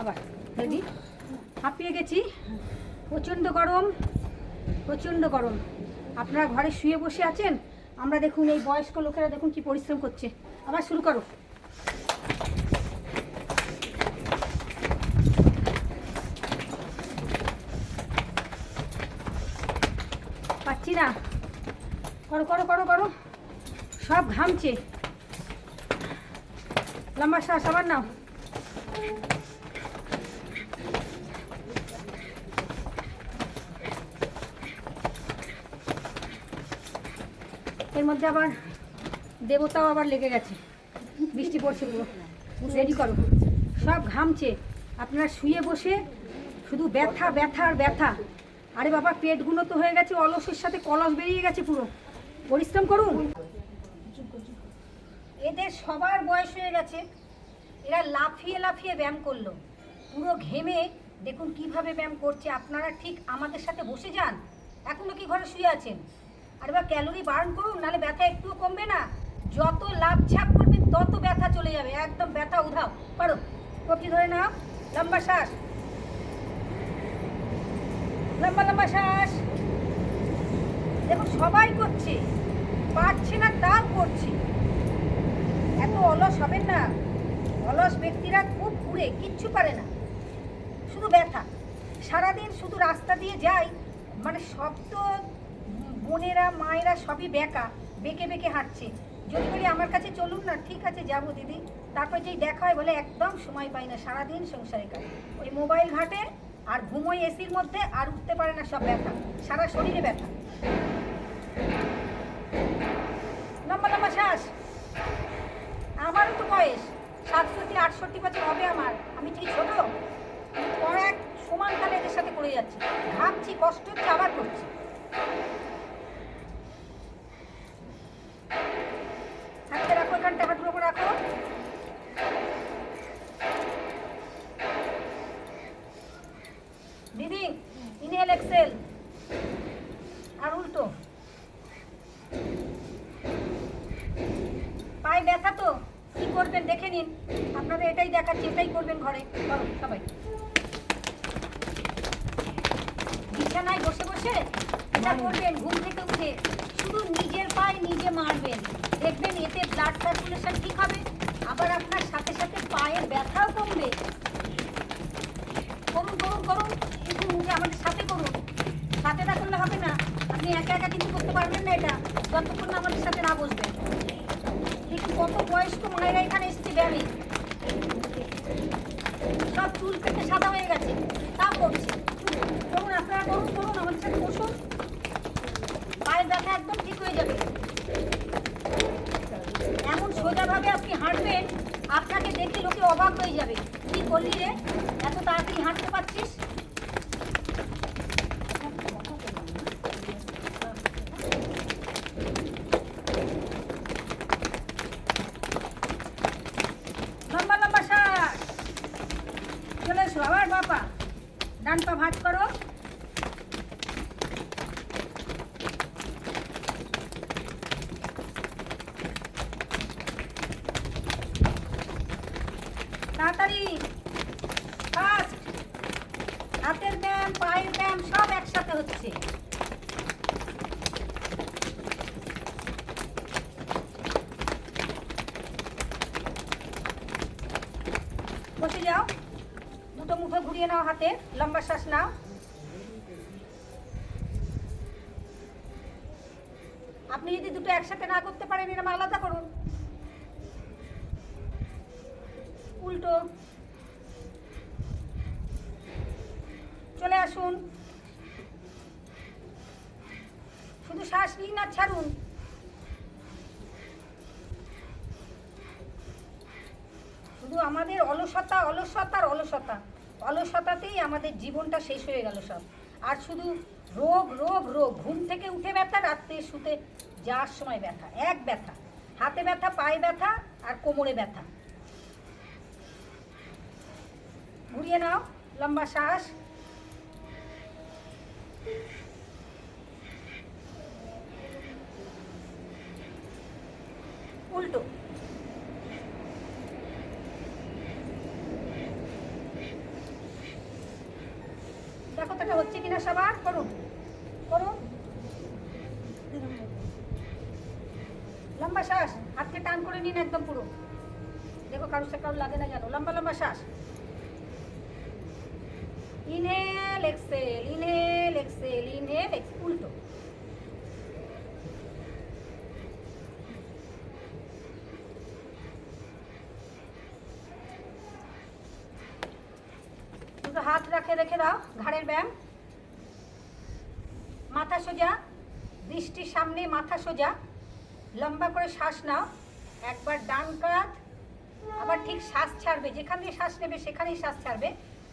আবার রেডি। হাঁপিয়ে গেছি, প্রচণ্ড গরম, প্রচণ্ড গরম। আপনারা ঘরে শুয়ে বসে আছেন, আমরা দেখুন এই বয়স্ক লোকেরা দেখুন কি পরিশ্রম করছে। আবার শুরু করো। পাচ্ছি না, করো করো করো করো, সব ঘামছে। লম্বা শ্বাস আবার নাও। এর মধ্যে আবার দেবতাও আবার লেগে গেছে, বৃষ্টি পড়ছে পুরো। রেডি করো, সব ঘামছে। আপনারা শুয়ে বসে শুধু ব্যথা ব্যথা আর ব্যথা। আরে বাবা, পেটগুলো তো হয়ে গেছে অলসের সাথে কলস বেরিয়ে গেছে পুরো। পরিশ্রম করুন। এদের সবার বয়স হয়ে গেছে, এরা লাফিয়ে লাফিয়ে ব্যায়াম করলো, পুরো ঘেমে দেখুন কিভাবে ব্যায়াম করছে। আপনারা ঠিক আমাদের সাথে বসে যান। এখনো কি ঘরে শুয়ে আছেন? আরে বা ক্যালোরি বার্ন করুন, নাহলে ব্যথা একটুও কমবে না। যত লাভ ঝাপ করবেন তত ব্যথা চলে যাবে, একদম ব্যথা উধাও। পারো, কবজি ধরে নাও, লম্বা শ্বাস, লম্বা লম্বা শ্বাস। দেখুন সবাই করছে, পারছে না তাও করছে। এত অলস হবেন না। অলস ব্যক্তিরা খুব ঘুরে, কিচ্ছু পারে না, শুধু ব্যথা। সারাদিন শুধু রাস্তা দিয়ে যাই, মানে সব তো বোনেরা মায়েরা সবই বেঁকে বেঁকে হাঁটছে। যদি বলি আমার কাছে চলুন না, ঠিক আছে যাবো দিদি, তারপর যেই দেখা হয় বলে একদম সময় পাই না, সারাদিন সংসারে কাজ, ওই মোবাইল ঘাটে আর ঘুমোয় এসির মধ্যে, আর উঠতে পারে না, সব ব্যথা, সারা শরীরে ব্যথা। লম্বা লম্বা শ্বাস। আমারও তো বয়স 67-68 বছর হবে আমার, আমি ঠিক ছোট? পরে এক সমানকালে এদের সাথে করে যাচ্ছি, ঘামছি, কষ্ট হচ্ছে, আবার করছি। হাতটা রাখো, এখানটা হাঁটুর ওপর রাখো। দিদি ইনহেল এক্সেল, আর উল্টো। পায়ে ব্যথা তো কি করবেন দেখে নিন, আপনাদের এটাই দেখাচ্ছি, এটাই করবেন ঘরে। করো সবাই, বিছানায় বসে বসে এটা করবেন, ঘুম থেকে উঠে শুধু নিজের পায়ে নিজে মারবেন, দেখবেন এতে ব্লাড সার্কুলেশন ঠিক হবে, আবার আপনার সাথে সাথে পায়ের ব্যথাও কমবে। করুন করুন করুন, কিন্তু উঠে আমাদের সাথে করুন। সাথে না করলে হবে না, আপনি একা একা কিন্তু করতে পারবেন না এটা, যতক্ষণ না আমাদের সাথে না বসবেন। দেখুন কত বয়স্ক মায়েরা এখানে এসেছে ব্যায়ামে, সব চুল কেটে সাদা হয়ে গেছে, তাও করছে। করুন আপনারা, করুন করুন, আমাদের সাথে বসুন, পায়ের ব্যথা একদম ঠিক হয়ে যাবে। এমন সোজাভাবে আপনি হাঁটবেন, আপনাকে দেখে লোকে অবাক হয়ে যাবে, কি করলি রে, এত তাড়াতাড়ি হাঁটতে পারছিস। লম্বা লম্বা শ্বাস। চলে এসো, আবার বাপা, ডান পা ভাঁজ করো। তাড়াতাড়ি, ফাস্ট। হাতের ব্যায়াম, পায়ের ব্যায়াম সব একসাথে হচ্ছে। বসে যাও, দুটো মুঠো ঘুরিয়ে নাও হাতে, লম্বা শ্বাস নাও। আপনি যদি দুটো একসাথে না করতে পারেন, এরকম আলাদা করুন। উল্টো চলে আসুন, শুধু শ্বাস নিন আর ছাড়ুন। শুধু আমাদের অলসতা অলসতা আর অলসতা, অলসতাতেই আমাদের জীবনটা শেষ হয়ে গেল সব। আর শুধু রোগ রোগ রোগ, ঘুম থেকে উঠে ব্যথা, রাত্রে শুতে যাওয়ার সময় ব্যথা, এক ব্যথা, হাতে ব্যথা, পায়ে ব্যথা আর কোমরে ব্যথা। ঘুরিয়ে নাও, লম্বা শ্বাস। উল্টো ব্যথাটা হচ্ছে কিনা সবার করুন করুন। লম্বা শ্বাস, হাতকে টান করে নিন একদম পুরো। দেখো কারোর সাথে কারোর লাগে না জানো। লম্বা লম্বা শ্বাস। Inhale exhale, inhale exhale, inhale exhale. উল্টো। দুটো হাত রেখে দাও, ঘাড়ের ব্যায়াম। মাথা সোজা, দৃষ্টির সামনে, মাথা সোজা। লম্বা করে শ্বাস নাও। একবার ডান কাঁধ, আবার ঠিক শ্বাস ছাড়বে, যেখান দিয়ে শ্বাস নেবে সেখানেই শ্বাস ছাড়বে।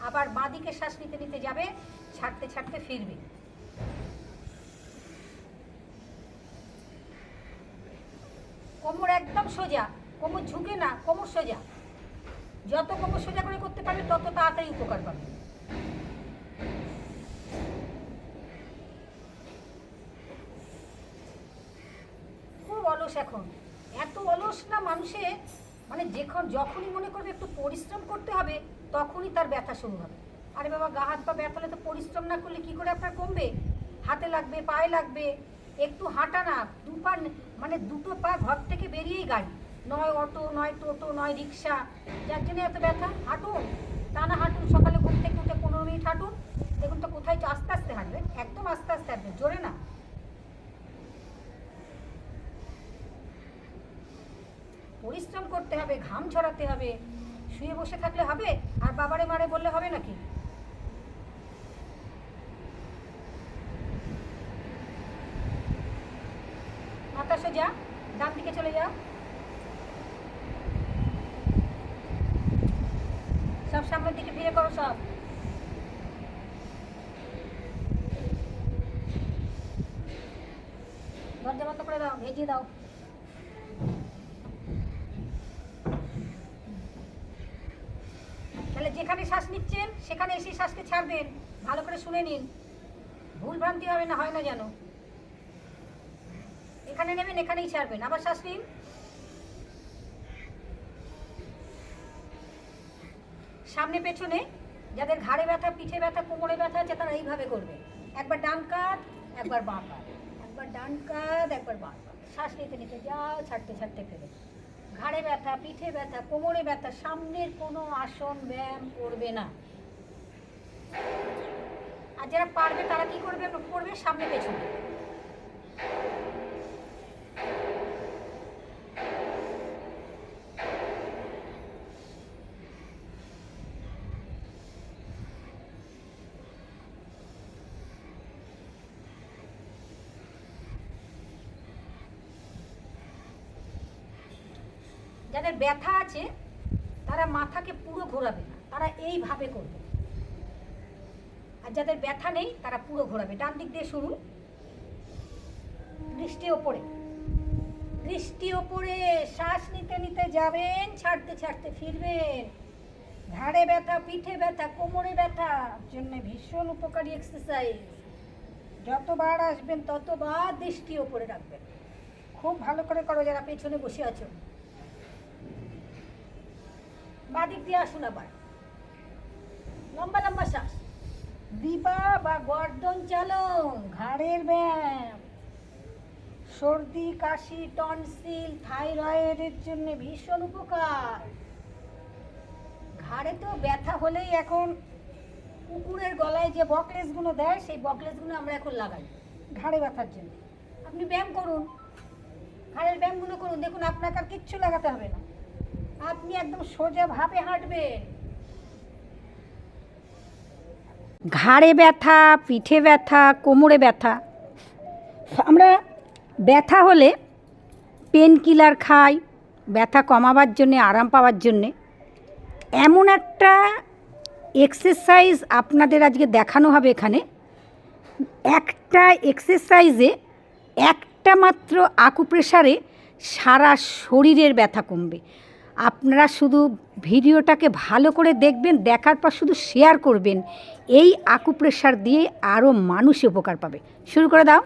আবার বাঁ দিকে শ্বাস নিতে নিতে যাবে, ছাড়তে ছাড়তে ফিরবে। কোমর একদম সোজা, কোমর ঝুঁকে না, কোমর সোজা। যত কোমর সোজা করে করতে পারবে তত তাড়াতাড়ি উপকার পাবে। খুব অলস এখন, এত অলস না মানুষে, মানে যখনই মনে করবে একটু পরিশ্রম করতে হবে তখনই তার ব্যথা শুরু হবে। আরে বাবা, গা হাত পা ব্যথা হলে তো পরিশ্রম না করলে কি করে আপনার কমবে? হাতে লাগবে, পায়ে লাগবে। একটু হাঁটা না, মানে দুটো পা ঘর থেকে বেরিয়েই গাড়ি, নয় অটো, নয় টোটো, নয় রিক্সা, যার জন্য এত ব্যথা। হাঁটুন, টানা হাঁটুন, সকালে ঘুম থেকে উঠে 15 মিনিট হাঁটুন। দেখুন তো কোথায় আস্তে আস্তে হাঁটবেন, একদম আস্তে আস্তে হাঁটবেন, জোরে না। পরিশ্রম করতে হবে, ঘাম ঝরাতে হবে। শুয়ে বসে থাকলে হবে? আর বাবারে মারে বললে হবে নাকি? মাথা সোজা, ডান দিকে চলে যাও। সব সামনের দিকে ফিরে করো, সব। দরজা বন্ধ করে দাও, ভেজিয়ে দাও। তাহলে যেখানে শ্বাস নিচ্ছেন সেখানে এসে শ্বাসকে ছাড়বেন। ভালো করে শুনে নিন, ভুল ভ্রান্তি হবে না, হয় না যেন। এখানে নেবেন, এখানেই ছাড়বেন। আবার শ্বাস নিন। সামনে পেছনে, যাদের ঘাড়ে ব্যথা, পিঠে ব্যথা, কোমরে ব্যথা আছে তারা এইভাবে করবে। একবার ডান কাঁধ, একবার বাঁ কাঁধ, একবার ডান কাঁধ, একবার বাঁ কাঁধ। শ্বাস নিতে নিতে যাও, ছাড়তে ছাড়তে ফেলে। ঘাড়ে ব্যথা, পিঠে ব্যথা, কোমরে ব্যথা, সামনের কোনো আসন ব্যায়াম করবে না। আর যারা পারবে তারা কি করবে সামনে পেছনে। যাদের ব্যথা আছে তারা মাথাকে পুরো ঘোরাবে না, তারা এইভাবে করবে। আর যাদের ব্যথা নেই তারা পুরো ঘোরাবে। ডান দিক দিয়ে শুরু, দৃষ্টি ওপরে, দৃষ্টি ওপরে। শ্বাস নিতে নিতে যাবেন, ছাড়তে ছাড়তে ফিরবেন। ঘাড়ে ব্যথা, পিঠে ব্যথা, কোমরে ব্যথা জন্য ভীষণ উপকারী এক্সারসাইজ। যতবার আসবেন ততবার দৃষ্টি ওপরে রাখবেন। খুব ভালো করে করো যারা পেছনে বসে আছো। বাদিক দিয়ে আসুন আবার, লম্বা লম্বা শ্বাস। দিবা বা গর্দন চালন, ঘাড়ের ব্যায়াম। সর্দি, কাশি, টনসিল, থাইরয়েডের জন্য ভীষণ উপকার। ঘাড়ে তো ব্যথা হলেই এখন কুকুরের গলায় যে বকলেসগুলো দেয় সেই বকলেসগুলো আমরা এখন লাগাই ঘাড়ে ব্যথার জন্য। আপনি ব্যায়াম করুন, ঘাড়ের ব্যায়ামগুলো করুন, দেখুন আপনাকে আর কিচ্ছু লাগাতে হবে না। আপনি একদম সোজাভাবে হাঁটবেন। ঘাড়ে ব্যথা, পিঠে ব্যথা, কোমরে ব্যথা, আমরা ব্যথা হলে পেন কিলার খাই ব্যথা কমাবার জন্যে, আরাম পাওয়ার জন্যে। এমন একটা এক্সারসাইজ আপনাদের আজকে দেখানো হবে এখানে। একটা এক্সারসাইজে, একটা মাত্র আকুপ্রেশারে সারা শরীরের ব্যথা কমবে। আপনারা শুধু ভিডিওটাকে ভালো করে দেখবেন, দেখার পর শুধু শেয়ার করবেন। এই আকুপ্রেশার দিয়ে আরও মানুষ উপকার পাবে। শুরু করে দাও।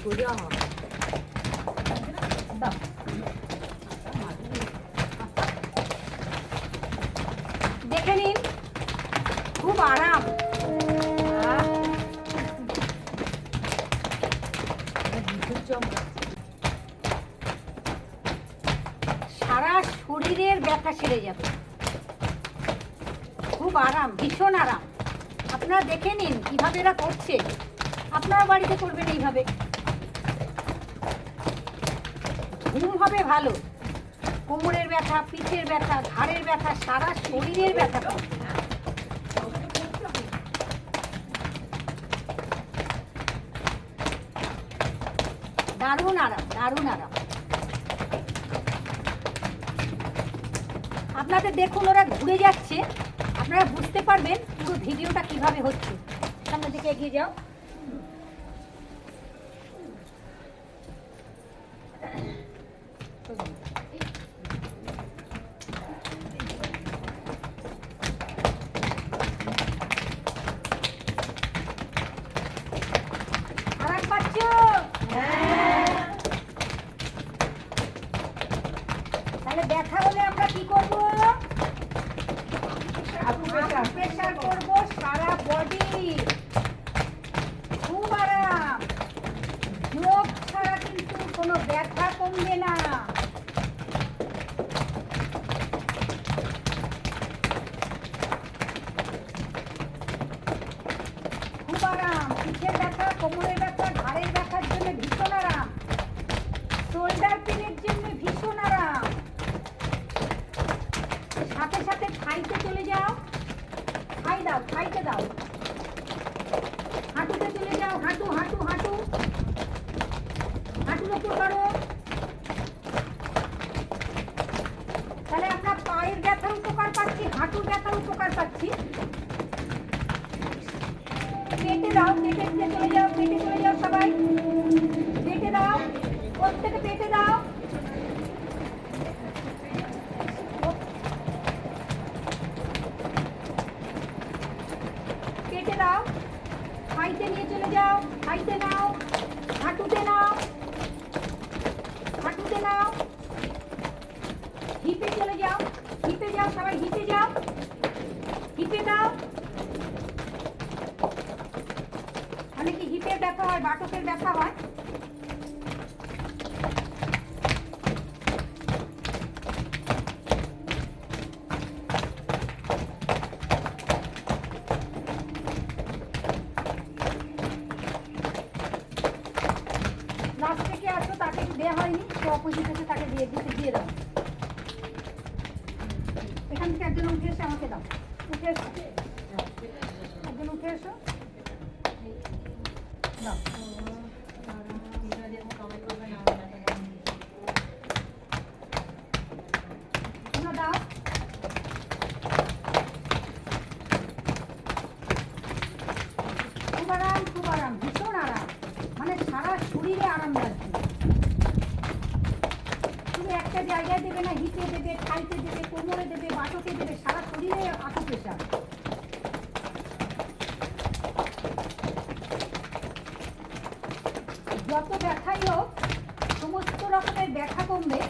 সোজা হবে। দেখে নিন, খুব আরাম। সারা শরীরের ব্যথা সেরে যাবে, খুব আরাম, ভীষণ আরাম। আপনারা দেখে নিন কিভাবে এরা করছে, আপনারা বাড়িতে করবেন এইভাবে, ঘুম হবে ভালো। কোমরের ব্যথা, পিঠের ব্যথা, ঘাড়ের ব্যথা, সারা শরীরের ব্যথা কমবে। দারুণ আরাম, দারুণ আরাম। আপনাদের দেখুন ওরা ঘুরে যাচ্ছে, আপনারা বুঝতে পারবেন পুরো ভিডিওটা কিভাবে হচ্ছে। সামনে দিকে এগিয়ে যাও। আরাম পাচ্ছ? তাহলে ব্যথা হলে আমরা কি করব? প্রেসার করব সারা বডি, খুব আরাম। যোগ ছাড়া কিন্তু কোনো ব্যথা কমবে না। খুব আরাম। পিঠের ব্যথা, কোমরের ব্যথা, ঘাড়ের ব্যথার জন্য ভীষণ আরাম, শোল্ডার পেনের জন্য ভীষণ আরাম। সাথে সাথে খাইতে চলে যাও, খাই দাও, খাইতে দাও। হাঁটুতে চলে যাও, হাঁটু হাঁটু হাঁটু, হাঁটুর উপর করো। তাহলে আমরা পায়ের ব্যথার উপকার পাচ্ছি, হাঁটুর ব্যথার উপকার পাচ্ছি। পেটে দাও, পেটে চলে যাও, পেটে চলে যাও সবাই, পেটে দাও, প্রত্যেকে পেটে দাও। পেটে দাও, খাইতে নিয়ে চলে যাও, খাইতে নাও, হাঁটুতে নাও, হাঁটুতে নাও, হিপে চলে যাও, হিপে যাও সবাই, হিপে যাও, হিপে দাও। অনেকে হিপের ব্যথা হয়, বাটকের ব্যথা হয়। লাস্ট থেকে আসো, তাকে দেওয়া হয়নি, সে অপোজিট আছে, তাকে দিয়ে দাও। এখান থেকে একজন উঠে এসে আমাকে দাও, উঠে এসো, একজন উঠে এসো, দাও। তোমরা দাও। খুব আরাম, খুব আরাম, ভীষণ আরাম, মানে সারা শরীরে আরাম লাগছে। তুমি একটা জায়গায় দেবে না, হিপে দেবে, খাইতে দেবে, কোমরে দেবে, বাটকে দেবে, সারা শরীরে আঁকু প্রেশার। যত ব্যথাই হোক, সমস্ত রকমের ব্যথা কমবে।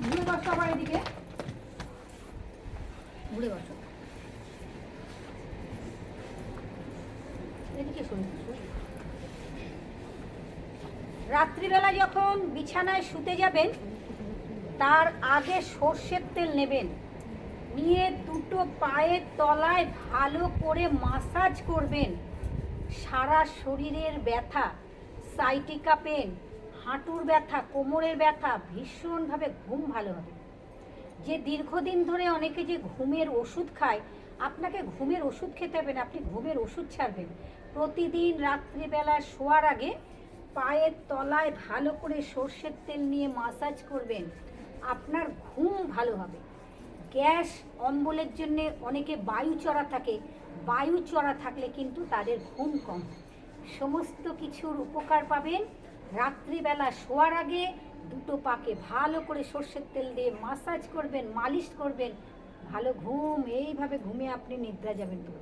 ঘুরে বসো আবার এদিকে, ঘুরে বসো এদিকে। রাত্রিবেলা যখন বিছানায় শুতে যাবেন, তার আগে সর্ষের তেল নেবেন, নিয়ে দুটো পায়ের তলায় ভালো করে মাসাজ করবেন। সারা শরীরের ব্যথা, সাইটিকা পেন, হাঁটুর ব্যথা, কোমরের ব্যথা, ভীষণভাবে ঘুম ভালো হবে। যে দীর্ঘদিন ধরে অনেকে যে ঘুমের ওষুধ খায়, আপনাকে ঘুমের ওষুধ খেতে হবে না, আপনি ঘুমের ওষুধ ছাড়বেন। প্রতিদিন রাত্রিবেলা শোয়ার আগে পায়ের তলায় ভালো করে সর্ষের তেল নিয়ে মাসাজ করবেন, আপনার ঘুম ভালো হবে। গ্যাস অম্বলের জন্যে অনেকে বায়ু চড়া থাকে, বায়ু চড়া থাকলে কিন্তু তাদের ঘুম কম। সমস্ত কিছুর উপকার পাবেন। রাত্রিবেলা শোয়ার আগে দুটো পাকে ভালো করে সর্ষের তেল দিয়ে মাসাজ করবেন, মালিশ করবেন, ভালো ঘুম, এইভাবে ঘুমিয়ে আপনি নিদ্রা যাবেন পুরো।